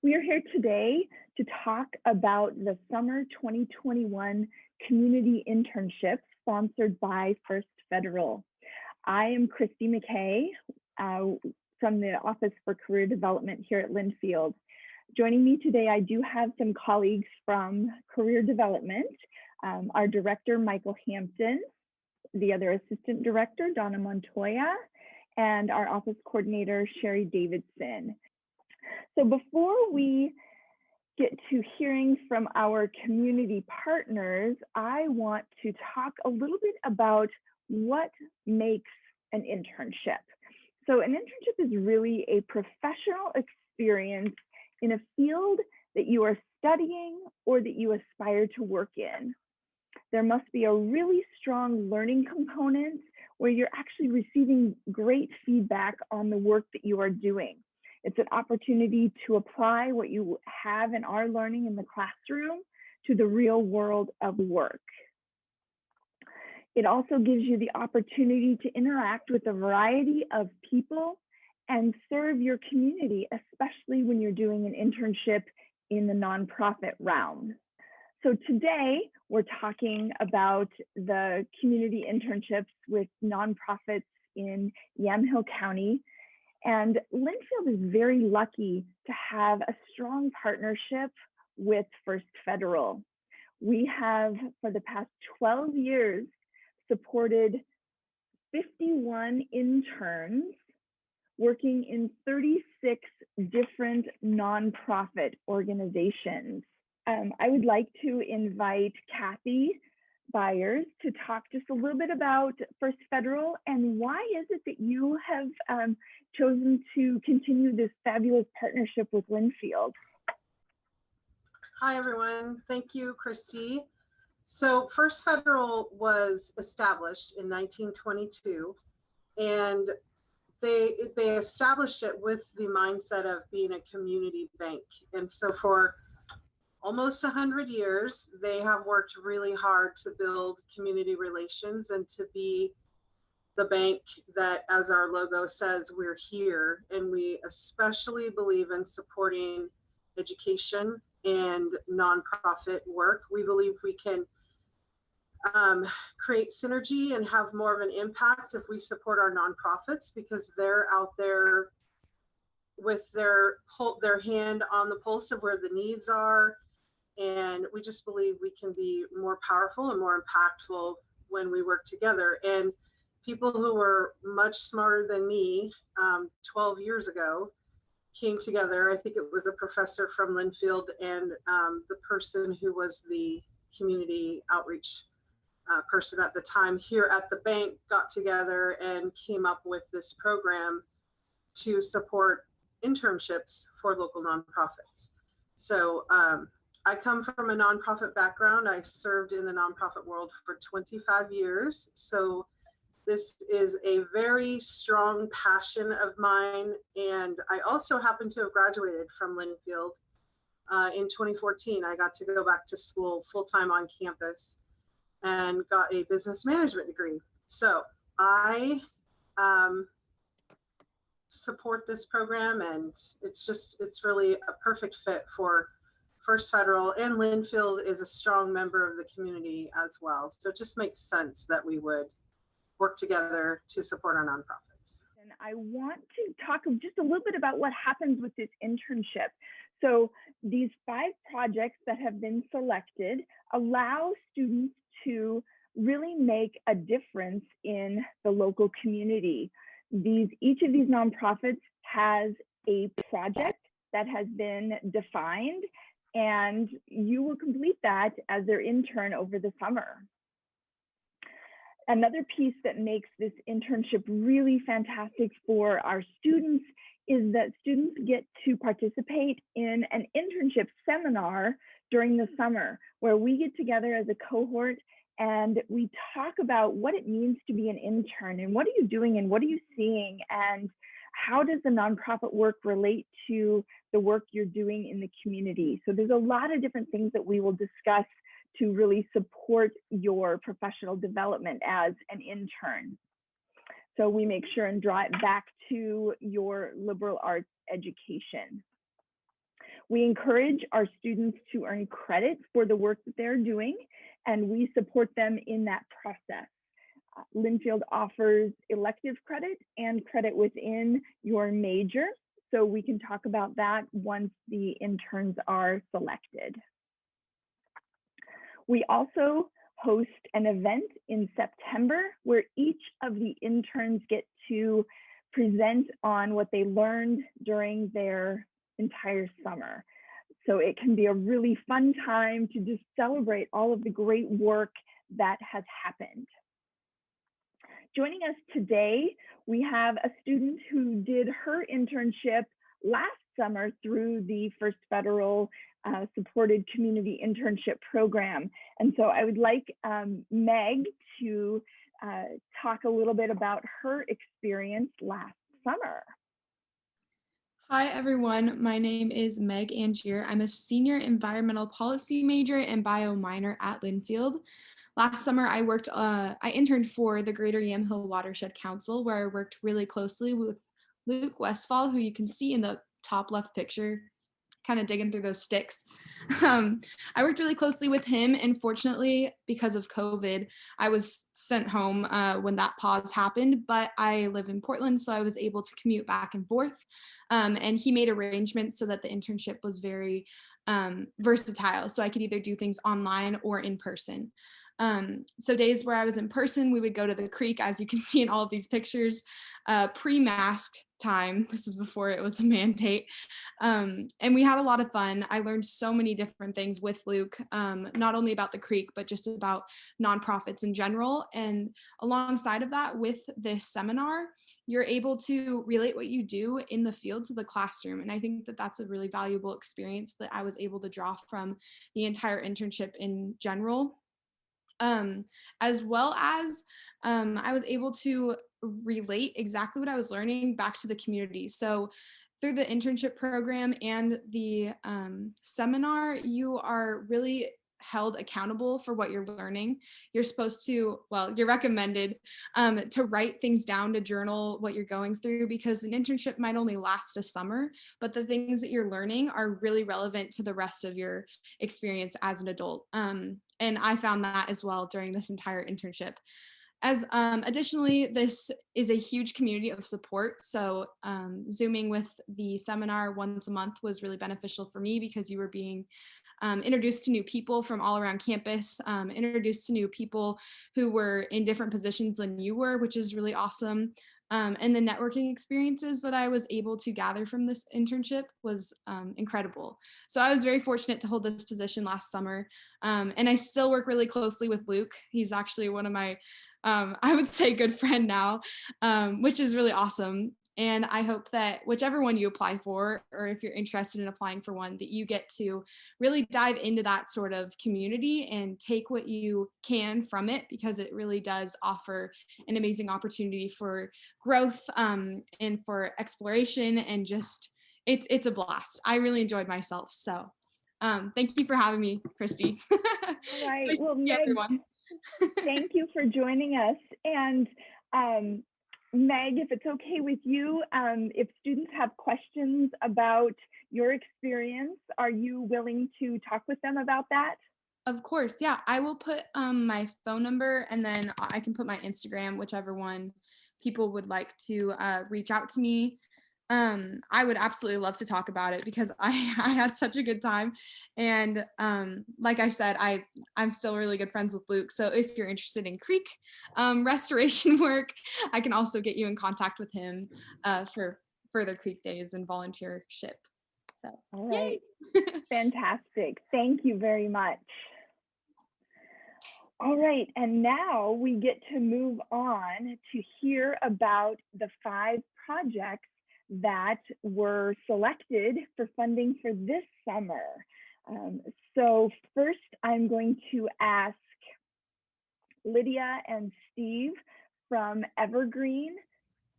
We are here today to talk about the Summer 2021 Community Internship sponsored by First Federal. I am Christy McKay from the Office for Career Development here at Linfield. Joining me today, I do have some colleagues from Career Development, our Director, Michael Hampton, the other Assistant Director, Donna Montoya, and our Office Coordinator, Sherry Davidson. So before we get to hearing from our community partners, I want to talk a little bit about what makes an internship. So an internship is really a professional experience in a field that you are studying or that you aspire to work in. There must be a really strong learning component where you're actually receiving great feedback on the work that you are doing. It's an opportunity to apply what you have and are learning in the classroom to the real world of work. It also gives you the opportunity to interact with a variety of people and serve your community, especially when you're doing an internship in the nonprofit realm. So today we're talking about the community internships with nonprofits in Amhill County. And Linfield is very lucky to have a strong partnership with First Federal. We have, for the past 12 years, supported 51 interns working in 36 different nonprofit organizations. I would like to invite Kathy Byers to talk just a little bit about First Federal and why is it that you have chosen to continue this fabulous partnership with Linfield. Hi everyone, thank you Christy. So First Federal was established in 1922 and they established it with the mindset of being a community bank. And so for almost 100 years, they have worked really hard to build community relations and to be the bank that, as our logo says, we're here. And we especially believe in supporting education and nonprofit work. We believe we can create synergy and have more of an impact if we support our nonprofits because they're out there with their hand on the pulse of where the needs are. And we just believe we can be more powerful and more impactful when we work together. And people who were much smarter than me 12 years ago came together. I think it was a professor from Linfield and the person who was the community outreach person at the time here at the bank got together and came up with this program to support internships for local nonprofits. So I come from a nonprofit background. I served in the nonprofit world for 25 years. So this is a very strong passion of mine. And I also happen to have graduated from Linfield in 2014. I got to go back to school full-time on campus and got a business management degree. So I support this program and it's really a perfect fit for First Federal, and Linfield is a strong member of the community as well. So it just makes sense that we would work together to support our nonprofits. And I want to talk just a little bit about what happens with this internship. So these 5 projects that have been selected allow students to really make a difference in the local community. Each of these nonprofits has a project that has been defined, and you will complete that as their intern over the summer. Another piece that makes this internship really fantastic for our students is that students get to participate in an internship seminar during the summer, where we get together as a cohort and we talk about what it means to be an intern and what are you doing and what are you seeing and how does the nonprofit work relate to the work you're doing in the community. So there's a lot of different things that we will discuss to really support your professional development as an intern. So we make sure and draw it back to your liberal arts education. We encourage our students to earn credit for the work that they're doing, and we support them in that process. Linfield offers elective credit and credit within your major, so we can talk about that once the interns are selected. We also host an event in September where each of the interns get to present on what they learned during their entire summer. So it can be a really fun time to just celebrate all of the great work that has happened. Joining us today, we have a student who did her internship last summer through the First Federal supported community internship program. And so I would like Meg to talk a little bit about her experience last summer. Hi, everyone. My name is Meg Angier. I'm a senior environmental policy major and bio minor at Linfield. Last summer, I interned for the Greater Amhill Watershed Council, where I worked really closely with Luke Westfall, who you can see in the top left picture, kind of digging through those sticks. I worked really closely with him, and fortunately, because of COVID, I was sent home when that pause happened, but I live in Portland, so I was able to commute back and forth, and he made arrangements so that the internship was very versatile, so I could either do things online or in person. So days where I was in person, we would go to the creek, as you can see in all of these pictures, pre-masked time. This is before it was a mandate. And we had a lot of fun. I learned so many different things with Luke, not only about the creek, but just about nonprofits in general. And alongside of that, with this seminar, you're able to relate what you do in the field to the classroom. And I think that that's a really valuable experience that I was able to draw from the entire internship in general. As well as I was able to relate exactly what I was learning back to the community. So through the internship program and the seminar, you are really held accountable for what you're learning. You're supposed to, well, you're recommended to write things down, to journal what you're going through, because an internship might only last a summer, but the things that you're learning are really relevant to the rest of your experience as an adult. And I found that as well during this entire internship. As additionally, this is a huge community of support. So Zooming with the seminar once a month was really beneficial for me, because you were being introduced to new people from all around campus, introduced to new people who were in different positions than you were, which is really awesome. And the networking experiences that I was able to gather from this internship was incredible. So I was very fortunate to hold this position last summer. And I still work really closely with Luke. He's actually one of my, I would say, good friend now, which is really awesome. And I hope that whichever one you apply for, or if you're interested in applying for one, that you get to really dive into that sort of community and take what you can from it, because it really does offer an amazing opportunity for growth and for exploration, and just it's a blast. I really enjoyed myself. So thank you for having me, Christy. All right. Well, Meg, everyone. Thank you for joining us. And Meg, if it's okay with you, if students have questions about your experience, are you willing to talk with them about that? Of course, yeah. I will put my phone number, and then I can put my Instagram, whichever one people would like to reach out to me. I would absolutely love to talk about it, because I had such a good time. And like I said, I'm still really good friends with Luke. So if you're interested in creek restoration work, I can also get you in contact with him for further creek days and volunteership. So, all right. Fantastic. Thank you very much. All right, and now we get to move on to hear about the 5 projects that were selected for funding for this summer. So first, I'm going to ask Lydia and Steve from Evergreen.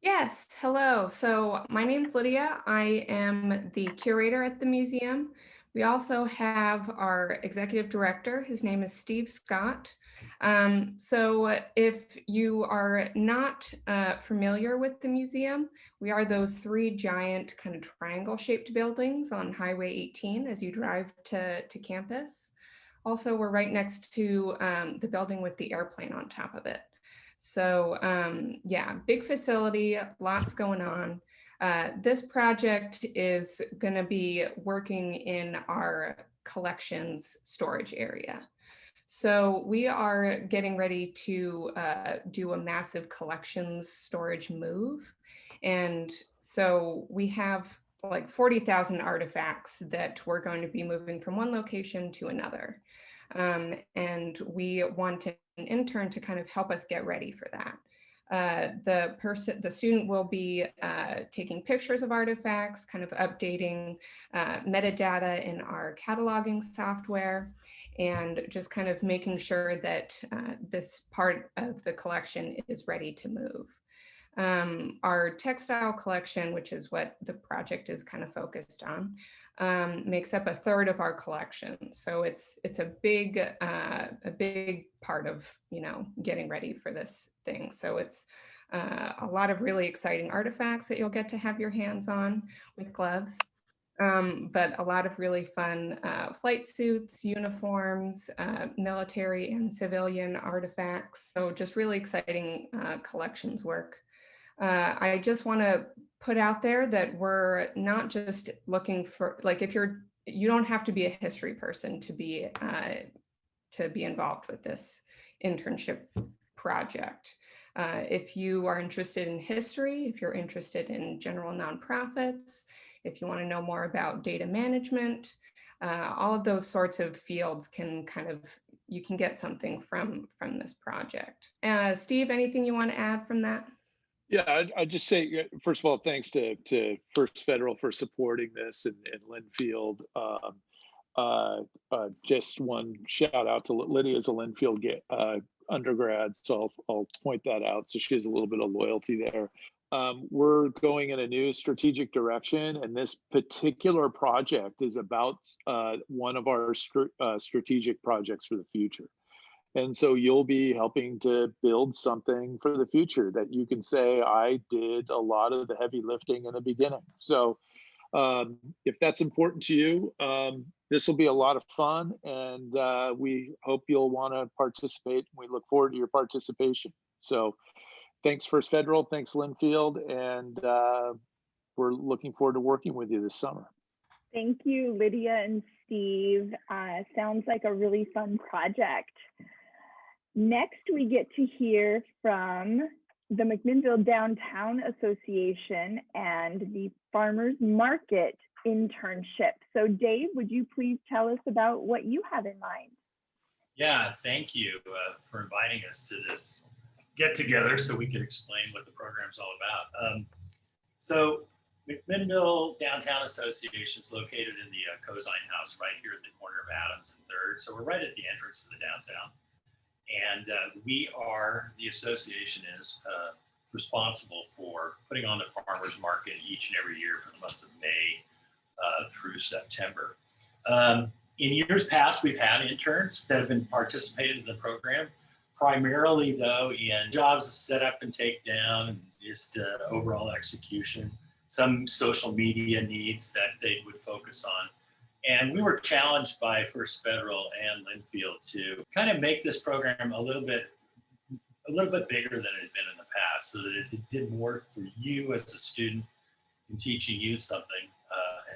Yes, hello. So my name's Lydia. I am the curator at the museum. We also have our executive director. His name is Steve Scott. So if you are not familiar with the museum, we are those three giant kind of triangle shaped buildings on Highway 18 as you drive to campus. Also, we're right next to the building with the airplane on top of it. So yeah, big facility, lots going on. This project is going to be working in our collections storage area. So we are getting ready to do a massive collections storage move. And so we have like 40,000 artifacts that we're going to be moving from one location to another. And we want an intern to kind of help us get ready for that. The student will be taking pictures of artifacts, kind of updating metadata in our cataloging software, and just kind of making sure that this part of the collection is ready to move. Our textile collection, which is what the project is kind of focused on, makes up a third of our collection. So it's a big part of, you know, getting ready for this thing. So it's a lot of really exciting artifacts that you'll get to have your hands on with gloves. But a lot of really fun flight suits, uniforms, military and civilian artifacts. So just really exciting collections work. I just want to put out there that we're not just looking for, like, if you don't have to be a history person to be involved with this internship project. If you are interested in history, if you're interested in general nonprofits, if you want to know more about data management, all of those sorts of fields can kind of, you can get something from this project. Steve, anything you want to add from that? Yeah, I'd just say, first of all, thanks to First Federal for supporting this, and Linfield. Just one shout out to Lydia's a Linfield undergrad, so I'll point that out. So she has a little bit of loyalty there. We're going in a new strategic direction, and this particular project is about one of our strategic projects for the future. And so you'll be helping to build something for the future that you can say, I did a lot of the heavy lifting in the beginning. So if that's important to you, this will be a lot of fun, and we hope you'll want to participate. We look forward to your participation. So thanks, First Federal, thanks, Linfield, and we're looking forward to working with you this summer. Thank you, Lydia and Steve. Sounds like a really fun project. Next, we get to hear from the Mcminnville Downtown Association and the Farmers Market Internship. So Dave, would you please tell us about what you have in mind? Yeah, thank you for inviting us to this get together so we can explain what the program's all about. So Mcminnville Downtown Association is located in the Cozine House right here at the corner of Adams and 3rd. So we're right at the entrance to the downtown. And the association is responsible for putting on the farmers market each and every year for the months of May through September. In years past, we've had interns that have been participating in the program, primarily though in jobs set up and take down and just overall execution, some social media needs that they would focus on. And we were challenged by First Federal and Linfield to kind of make this program a little bit bigger than it had been in the past, so that it did more for you as a student in teaching you something,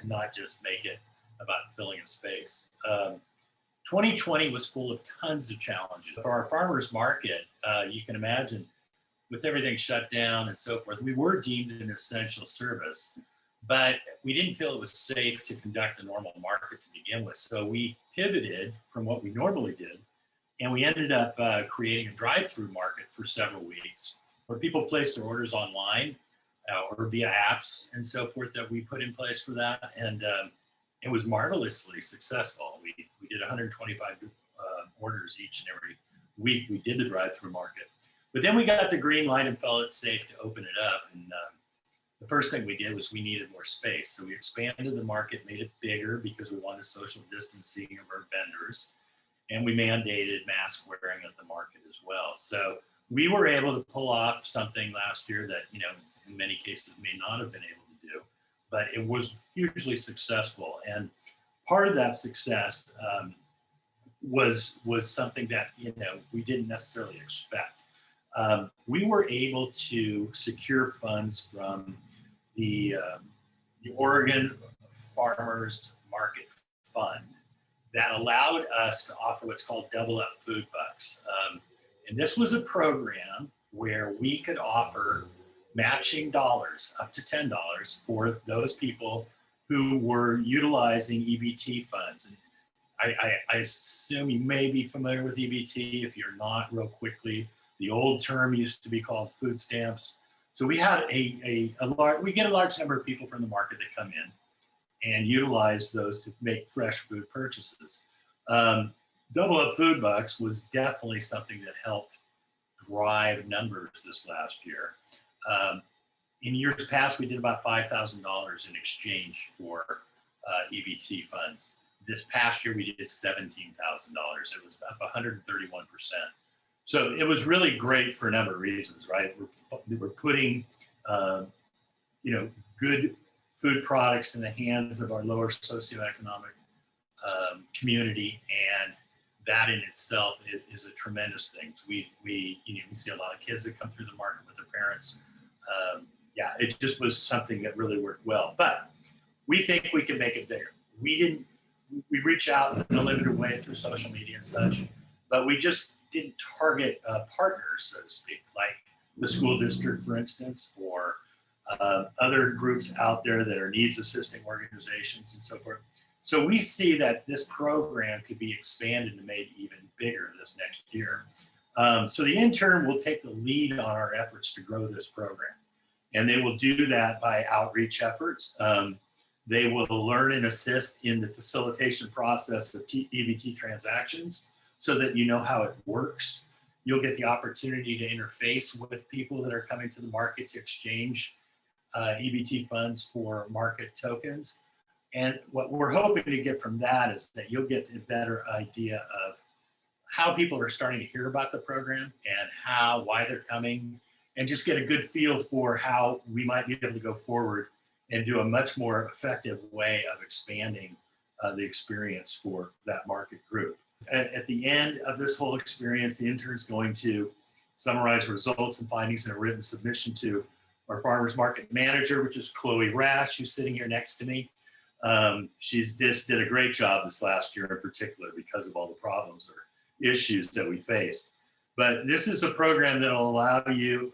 and not just make it about filling a space. 2020 was full of tons of challenges. For our farmers market, you can imagine, with everything shut down and so forth, we were deemed an essential service, but we didn't feel it was safe to conduct a normal market to begin with. So we pivoted from what we normally did, and we ended up creating a drive-through market for several weeks, where people place their orders online or via apps and so forth that we put in place for that. And it was marvelously successful. We did 125 orders each and every week we did the drive-through market. But then we got the green light and felt it safe to open it up. And the first thing we did was we needed more space. So we expanded the market, made it bigger because we wanted social distancing of our vendors. And we mandated mask wearing at the market as well. So we were able to pull off something last year that, you know, in many cases may not have been able to do, but it was hugely successful. And part of that success was something that, you know, we didn't necessarily expect. We were able to secure funds from the Oregon Farmers Market Fund that allowed us to offer what's called Double Up Food Bucks. And this was a program where we could offer matching dollars up to $10 for those people who were utilizing EBT funds. And I assume you may be familiar with EBT. If you're not, real quickly, the old term used to be called food stamps. So we had we get a large number of people from the market that come in and utilize those to make fresh food purchases. Double Up Food Bucks was definitely something that helped drive numbers this last year. In years past, we did about $5,000 in exchange for EBT funds. This past year, we did $17,000. It was up 131%. So it was really great for a number of reasons, right? We're putting, you know, good food products in the hands of our lower socioeconomic community, and that in itself is a tremendous thing. So we see a lot of kids that come through the market with their parents. Yeah, it just was something that really worked well. But we think we can make it bigger. We reach out in a limited way through social media and such, but we just didn't target partners, so to speak, like the school district, for instance, or other groups out there that are needs assisting organizations and so forth. So we see that this program could be expanded and made even bigger this next year. So the intern will take the lead on our efforts to grow this program. And they will do that by outreach efforts. They will learn and assist in the facilitation process of EBT transactions so that you know how it works. You'll get the opportunity to interface with people that are coming to the market to exchange EBT funds for market tokens. And what we're hoping to get from that is that you'll get a better idea of how people are starting to hear about the program and why they're coming, and just get a good feel for how we might be able to go forward and do a much more effective way of expanding the experience for that market group. At the end of this whole experience, the intern's going to summarize results and findings in a written submission to our farmers market manager, which is Chloe Rash, who's sitting here next to me. She's just did a great job this last year in particular because of all the problems or issues that we faced. But this is a program that will allow you,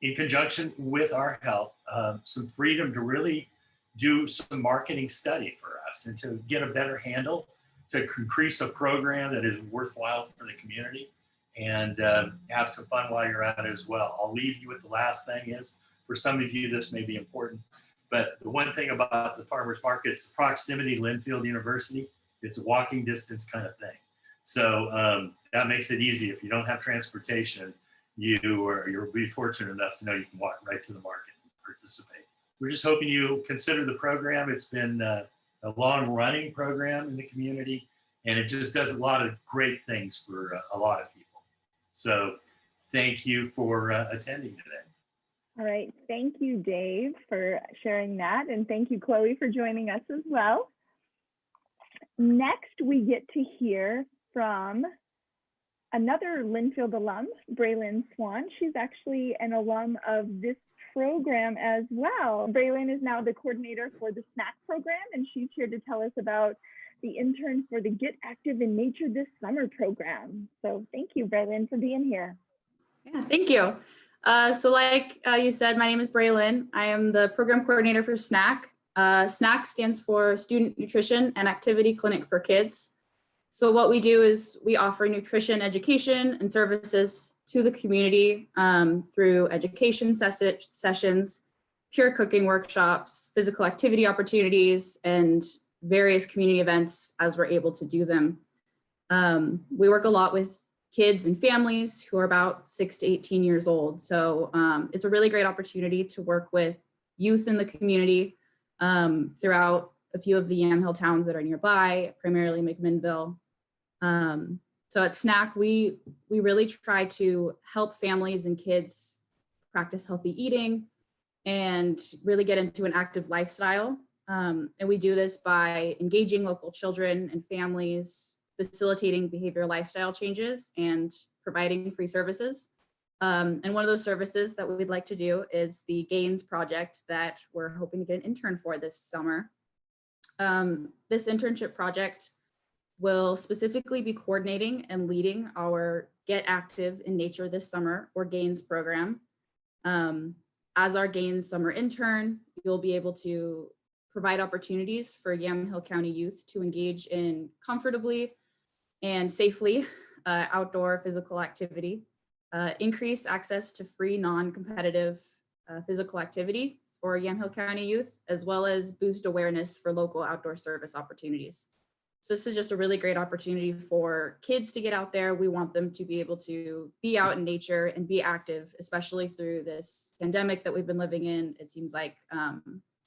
in conjunction with our help, some freedom to really do some marketing study for us and to get a better handle, to increase a program that is worthwhile for the community, and have some fun while you're at it as well. I'll leave you with the last thing is, for some of you, this may be important, but the one thing about the farmers market's proximity to Linfield University, it's a walking distance kind of thing. So that makes it easy. If you don't have transportation, you'll be fortunate enough to know you can walk right to the market and participate. We're just hoping you consider the program. It's been a long running program in the community, and it just does a lot of great things for a lot of people. So thank you for attending today. All right, thank you, Dave, for sharing that, and thank you, Chloe, for joining us as well. Next, we get to hear from another Linfield alum, Braylon Swan. She's actually an alum of this program as well. Braylon is now the coordinator for the SNAC program, and she's here to tell us about the Intern for the Get Active in Nature This Summer program. So thank you, Braylon, for being here. Yeah, thank you. So like you said, my name is Braylon. I am the program coordinator for SNAC. SNAC stands for Student Nutrition and Activity Clinic for Kids. So what we do is we offer nutrition education and services to the community through education sessions, pure cooking workshops, physical activity opportunities, and various community events as we're able to do them. We work a lot with kids and families who are about 6 to 18 years old. So it's a really great opportunity to work with youth in the community throughout a few of the Amhill towns that are nearby, primarily Mcminnville. So at SNAC, we really try to help families and kids practice healthy eating and really get into an active lifestyle. And we do this by engaging local children and families, facilitating behavioral lifestyle changes, and providing free services. And one of those services that we'd like to do is the Gains project that we're hoping to get an intern for this summer. This internship project will specifically be coordinating and leading our Get Active in Nature this summer, or Gains program. As our Gains summer intern, you'll be able to provide opportunities for Yamhill County youth to engage in comfortably and safely outdoor physical activity, increase access to free non-competitive physical activity for Yamhill County youth, as well as boost awareness for local outdoor service opportunities. So this is just a really great opportunity for kids to get out there. We want them to be able to be out in nature and be active, especially through this pandemic that we've been living in. It seems like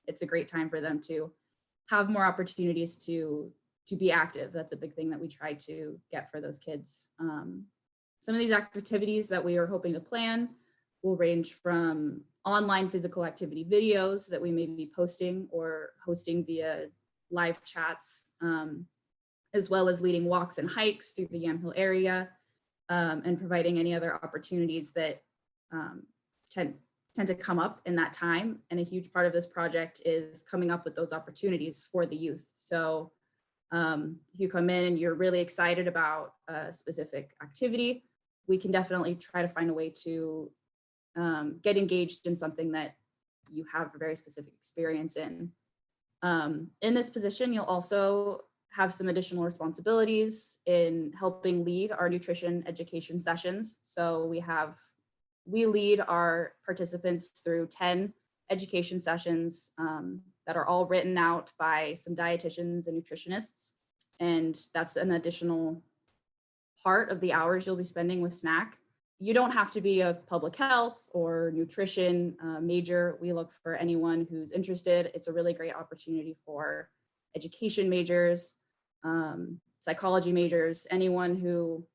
it's a great time for them to have more opportunities to be active. That's a big thing that we try to get for those kids. Some of these activities that we are hoping to plan will range from online physical activity videos that we may be posting or hosting via live chats, as well as leading walks and hikes through the Amhill area, and providing any other opportunities that tend to come up in that time. And a huge part of this project is coming up with those opportunities for the youth. So if you come in and you're really excited about a specific activity, we can definitely try to find a way to get engaged in something that you have a very specific experience in. In this position, you'll also have some additional responsibilities in helping lead our nutrition education sessions. So we lead our participants through 10 education sessions that are all written out by some dietitians and nutritionists. And that's an additional part of the hours you'll be spending with SNAC. You don't have to be a public health or nutrition major. We look for anyone who's interested. It's a really great opportunity for education majors, psychology majors, anyone who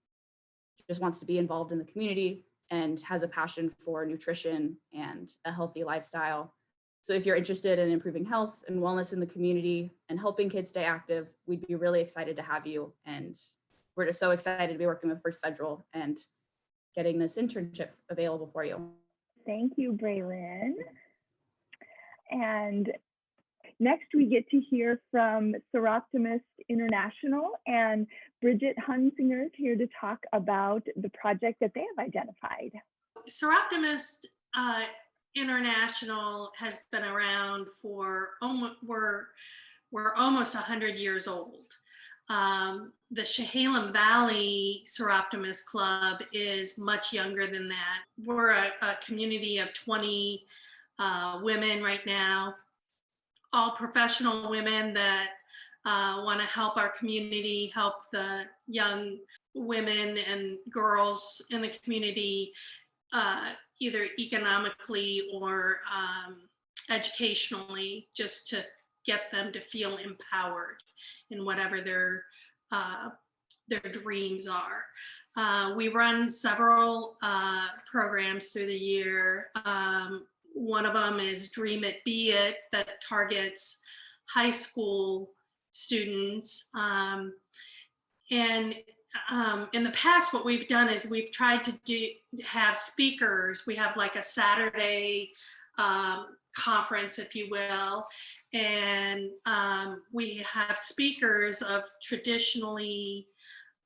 just wants to be involved in the community and has a passion for nutrition and a healthy lifestyle. So if you're interested in improving health and wellness in the community and helping kids stay active, we'd be really excited to have you. And we're just so excited to be working with First Federal and getting this internship available for you. Thank you, Braylon. And next we get to hear from Seroptimist International, and Bridget Hunsinger is here to talk about the project that they have identified. Seroptimist International has been around for we're almost 100 years old. The Chehalem Valley Seroptimist Club is much younger than that. We're a community of 20 women right now, all professional women that want to help our community, help the young women and girls in the community, either economically or educationally, just to get them to feel empowered in whatever their dreams are. We run several programs through the year. One of them is Dream It, Be It, that targets high school students. And in the past, what we've done is we've tried to have speakers. We have like a Saturday conference, if you will, and we have speakers of traditionally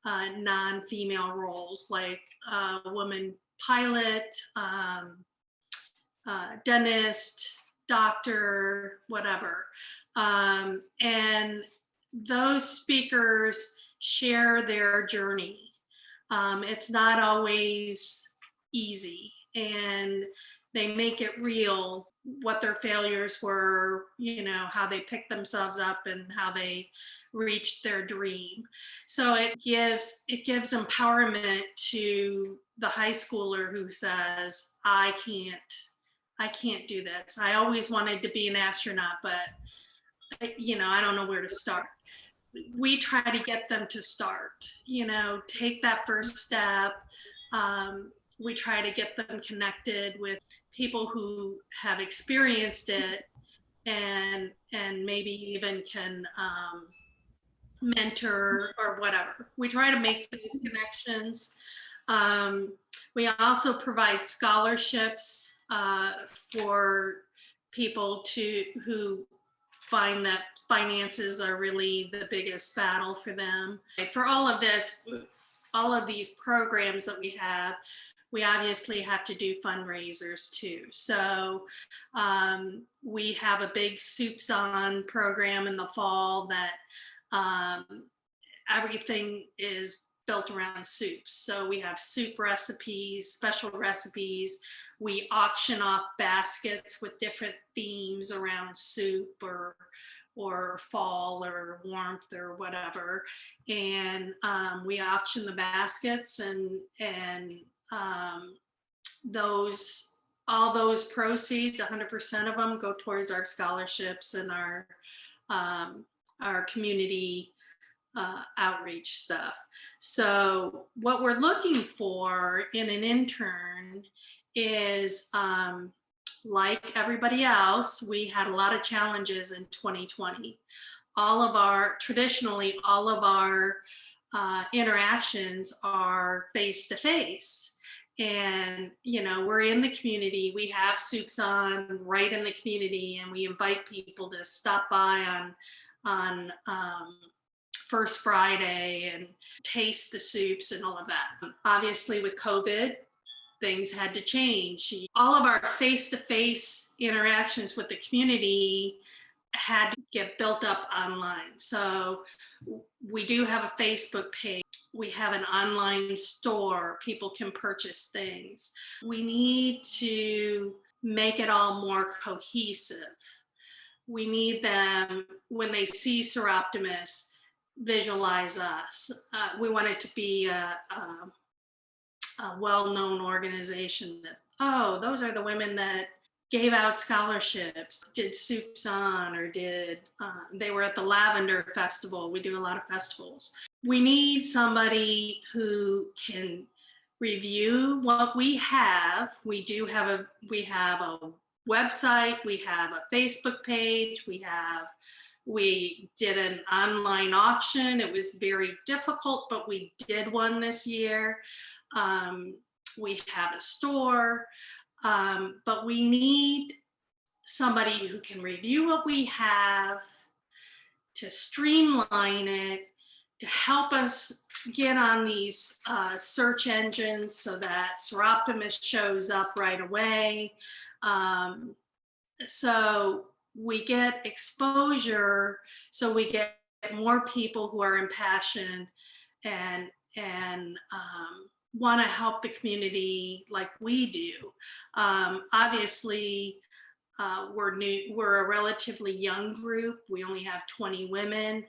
non-female roles, like a woman pilot, dentist, doctor, whatever. And those speakers share their journey. It's not always easy, and they make it real, what their failures were, you know, how they picked themselves up and how they reached their dream. So it gives empowerment to the high schooler who says, I I can't do this. I always wanted to be an astronaut, but I don't know where to start. We try to get them to start, take that first step. We try to get them connected with people who have experienced it and maybe even can mentor or whatever. We try to make those connections. We also provide scholarships for people who find that finances are really the biggest battle for them. For all of this, all of these programs that we have, we obviously have to do fundraisers too. So we have a big Soups On program in the fall that everything is built around soups. So we have soup recipes, special recipes. We auction off baskets with different themes around soup or fall or warmth or whatever. And we auction the baskets and all those proceeds, 100% of them go towards our scholarships and our community outreach stuff. So what we're looking for in an intern is, like everybody else, we had a lot of challenges in 2020. Traditionally, all of our interactions are face-to-face. And, we're in the community, we have Soups On right in the community, and we invite people to stop by on First Friday and taste the soups and all of that. Obviously with COVID, things had to change. All of our face-to-face interactions with the community had to get built up online. So we do have a Facebook page. We have an online store. People can purchase things. We need to make it all more cohesive. We need them, when they see Seroptimus, visualize us. We want it to be a well-known organization that, those are the women that gave out scholarships, did Soups On, or they were at the Lavender Festival. We do a lot of festivals. We need somebody who can review what we have. We have a website, we have a Facebook page, we did an online auction. It was very difficult, but we did one this year. We have a store, but we need somebody who can review what we have, to streamline it, to help us get on these search engines so that Seroptimus shows up right away. So we get exposure, so we get more people who are impassioned and want to help the community like we do. Obviously, we're a relatively young group. We only have 20 women.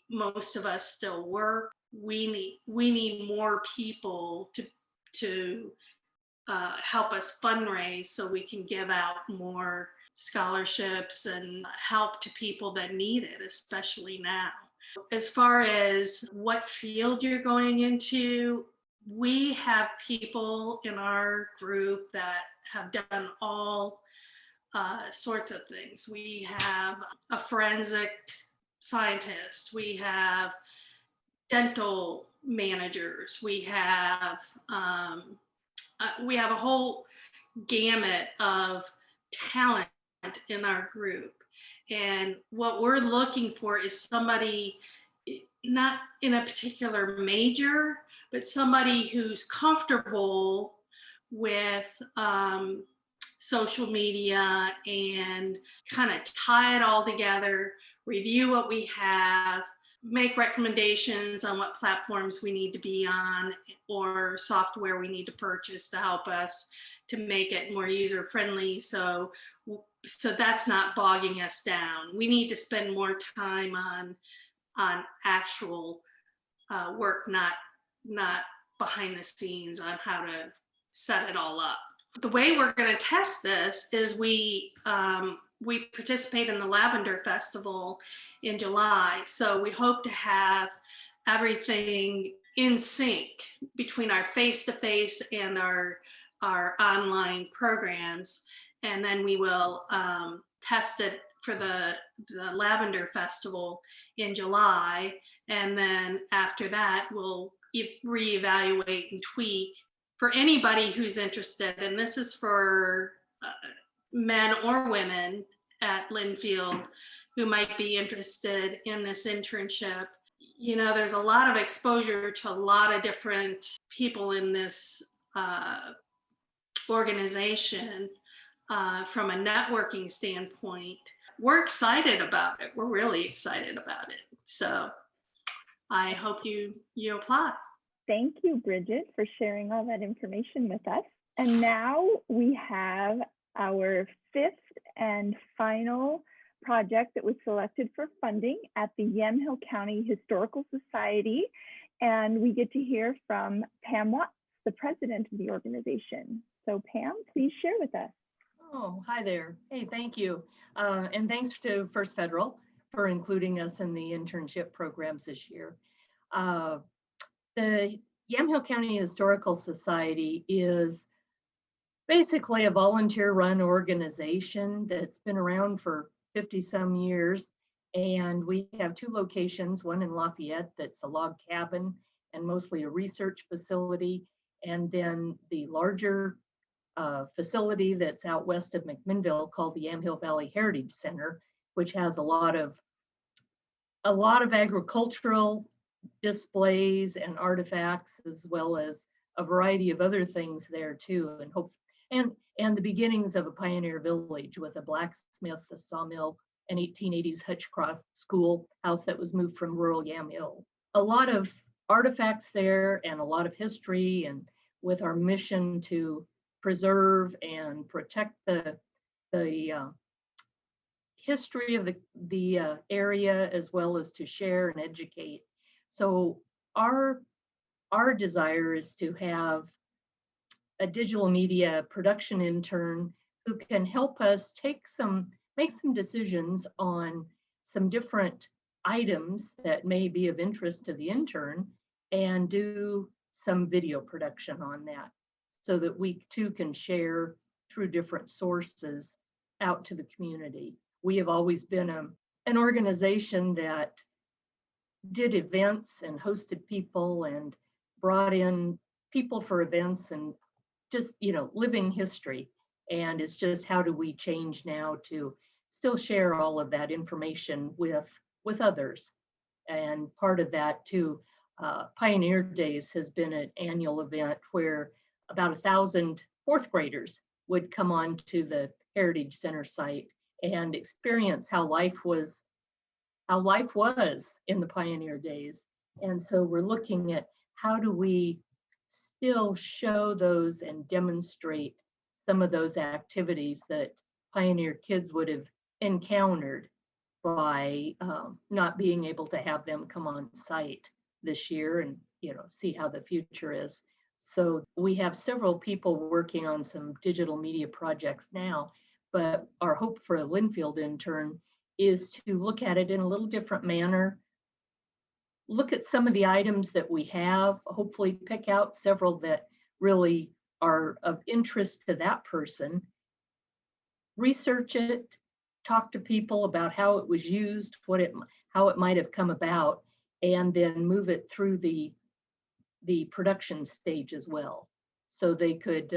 Most of us still work. We need more people to help us fundraise so we can give out more scholarships and help to people that need it, especially now. As far as what field you're going into, we have people in our group that have done all sorts of things. We have a forensic scientist, we have dental managers, we have a whole gamut of talent in our group. And what we're looking for is somebody not in a particular major, but somebody who's comfortable with social media and kind of tie it all together, review what we have, make recommendations on what platforms we need to be on or software we need to purchase to help us to make it more user-friendly. So that's not bogging us down. We need to spend more time on actual work, not behind the scenes on how to set it all up. the way we're going to test this is we participate in the Lavender Festival in July. So we hope to have everything in sync between our face-to-face and our online programs. And then we will test it for the Lavender Festival in July. And then after that, we'll reevaluate and tweak for anybody who's interested. And this is for men or women at Linfield who might be interested in this internship. You know, there's a lot of exposure to a lot of different people in this organization from a networking standpoint. We're excited about it. We're really excited about it. So I hope you apply. Thank you, Bridget, for sharing all that information with us. And now we have our fifth and final project that was selected for funding at the Amhill County Historical Society. And we get to hear from Pam Watts, the president of the organization. So Pam, please share with us. Oh, hi there. Hey, thank you. And thanks to First Federal for including us in the internship programs this year. The Amhill County Historical Society is basically a volunteer-run organization that's been around for 50-some years. And we have two locations, one in Lafayette that's a log cabin and mostly a research facility, and then the larger facility that's out west of Mcminnville called the Amhill Valley Heritage Center, which has a lot of agricultural displays and artifacts, as well as a variety of other things there too, and the beginnings of a pioneer village with a blacksmith, a sawmill, an 1880s Hutchcroft schoolhouse that was moved from rural Amhill. A lot of artifacts there and a lot of history, and with our mission to preserve and protect the history of the area, as well as to share and educate. So our desire is to have a digital media production intern who can help us make some decisions on some different items that may be of interest to the intern, and do some video production on that, so that we too can share through different sources out to the community. We have always been an organization that did events and hosted people and brought in people for events, and just, living history. And it's just, how do we change now to still share all of that information with others? And part of that too, Pioneer Days has been an annual event where about 1,000 fourth graders would come on to the Heritage Center site and experience how life was in the Pioneer Days. And so we're looking at how do we still show those and demonstrate some of those activities that Pioneer kids would have encountered by not being able to have them come on site this year, and see how the future is. So we have several people working on some digital media projects now, but our hope for a Linfield intern is to look at it in a little different manner, look at some of the items that we have, hopefully pick out several that really are of interest to that person, research it, talk to people about how it was used, how it might have come about, and then move it through the production stage as well. So they could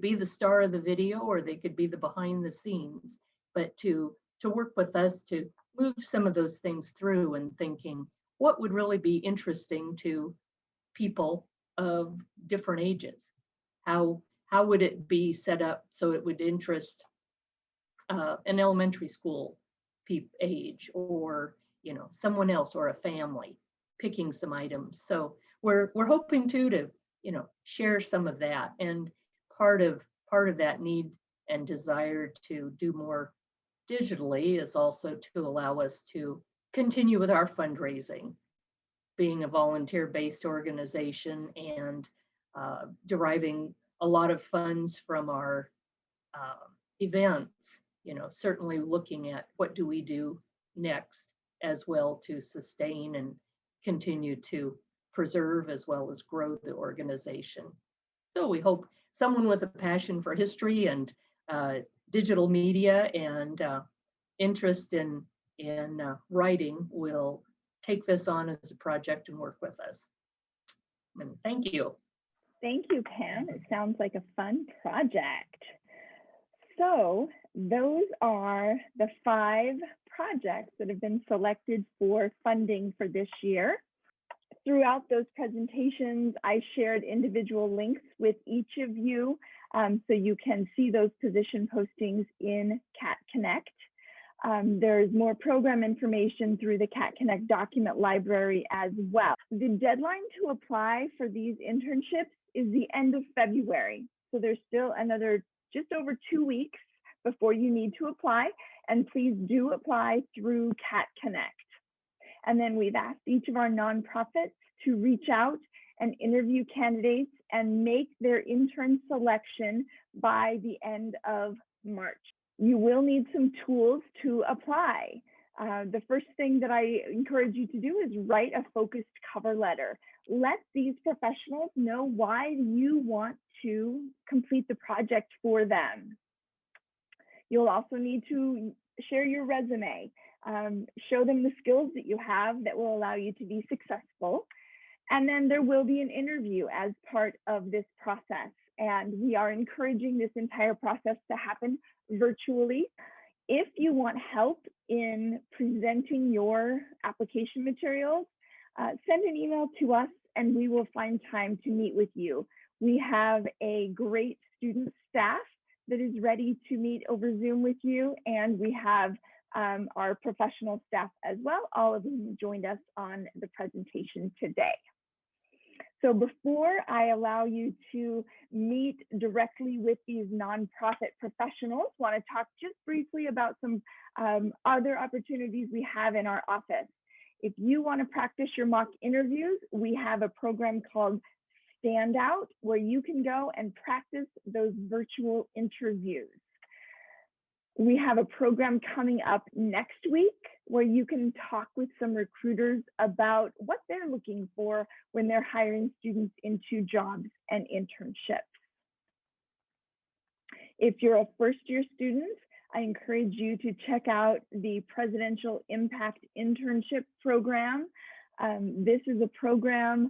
be the star of the video, or they could be the behind the scenes, but to work with us to move some of those things through, and thinking what would really be interesting to people of different ages. How would it be set up so it would interest an elementary school age, or someone else, or a family picking some items. So we're hoping to share some of that, and part of that need and desire to do more digitally is also to allow us to continue with our fundraising, being a volunteer-based organization, and deriving a lot of funds from our events, certainly looking at what do we do next as well to sustain and continue to preserve as well as grow the organization. So we hope someone with a passion for history and digital media and interest in writing will take this on as a project and work with us. And thank you. Thank you, Pam. It sounds like a fun project. So those are the 5 projects that have been selected for funding for this year. Throughout those presentations, I shared individual links with each of you so you can see those position postings in Cat Connect. There's more program information through the Cat Connect document library as well. The deadline to apply for these internships is the end of February. So there's still another just over 2 weeks before you need to apply, and please do apply through Cat Connect. And then we've asked each of our nonprofits to reach out and interview candidates and make their intern selection by the end of March. You will need some tools to apply. The first thing that I encourage you to do is write a focused cover letter. Let these professionals know why you want to complete the project for them. You'll also need to share your resume, show them the skills that you have that will allow you to be successful. And then there will be an interview as part of this process. And we are encouraging this entire process to happen virtually. If you want help in presenting your application materials, send an email to us and we will find time to meet with you. We have a great student staff that is ready to meet over Zoom with you, and we have our professional staff as well, all of whom joined us on the presentation today. So before I allow you to meet directly with these nonprofit professionals, I want to talk just briefly about some other opportunities we have in our office. If you want to practice your mock interviews, we have a program called Standout where you can go and practice those virtual interviews. We have a program coming up next week where you can talk with some recruiters about what they're looking for when they're hiring students into jobs and internships. If you're a first-year student, I encourage you to check out the Presidential Impact Internship Program. This is a program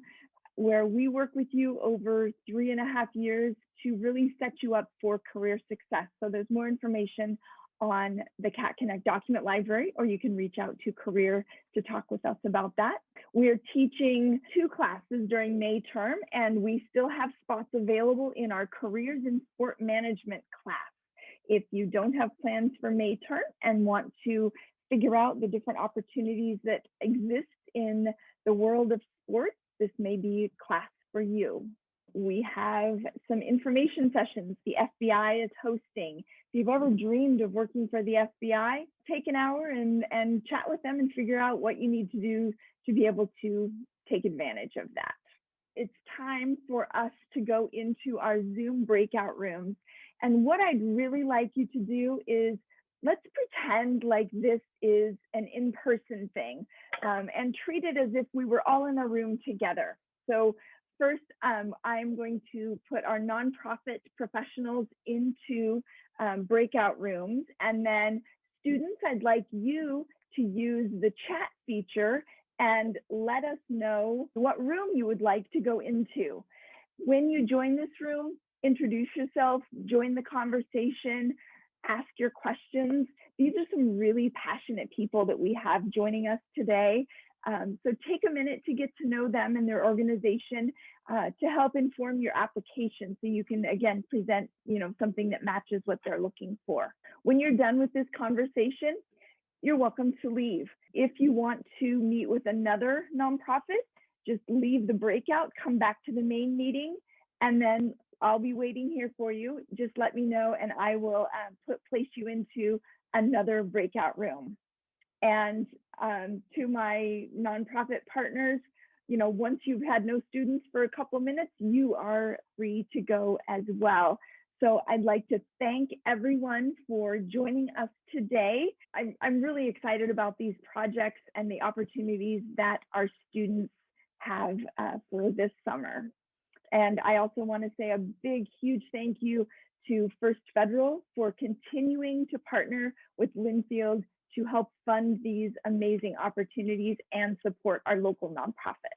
where we work with you over 3.5 years to really set you up for career success. So there's more information on the Cat Connect document library, or you can reach out to Career to talk with us about that. We're teaching 2 classes during May term, and we still have spots available in our Careers in Sport Management class. If you don't have plans for May term and want to figure out the different opportunities that exist in the world of sports, this may be a class for you. We have some information sessions the FBI is hosting. If you've ever dreamed of working for the FBI, take an hour and chat with them and figure out what you need to do to be able to take advantage of that. It's time for us to go into our Zoom breakout rooms. And what I'd really like you to do is let's pretend like this is an in-person thing and treat it as if we were all in a room together. So first, I'm going to put our nonprofit professionals into breakout rooms. And then students, I'd like you to use the chat feature and let us know what room you would like to go into. When you join this room, introduce yourself, join the conversation, ask your questions. These are some really passionate people that we have joining us today. So take a minute to get to know them and their organization to help inform your application so you can, again, present something that matches what they're looking for. When you're done with this conversation, you're welcome to leave. If you want to meet with another nonprofit, just leave the breakout, come back to the main meeting, and then I'll be waiting here for you. Just let me know and I will place you into another breakout room. And to my nonprofit partners, once you've had no students for a couple minutes, you are free to go as well. So I'd like to thank everyone for joining us today. I'm really excited about these projects and the opportunities that our students have for this summer. And I also want to say a big, huge thank you to First Federal for continuing to partner with Linfield to help fund these amazing opportunities and support our local nonprofits.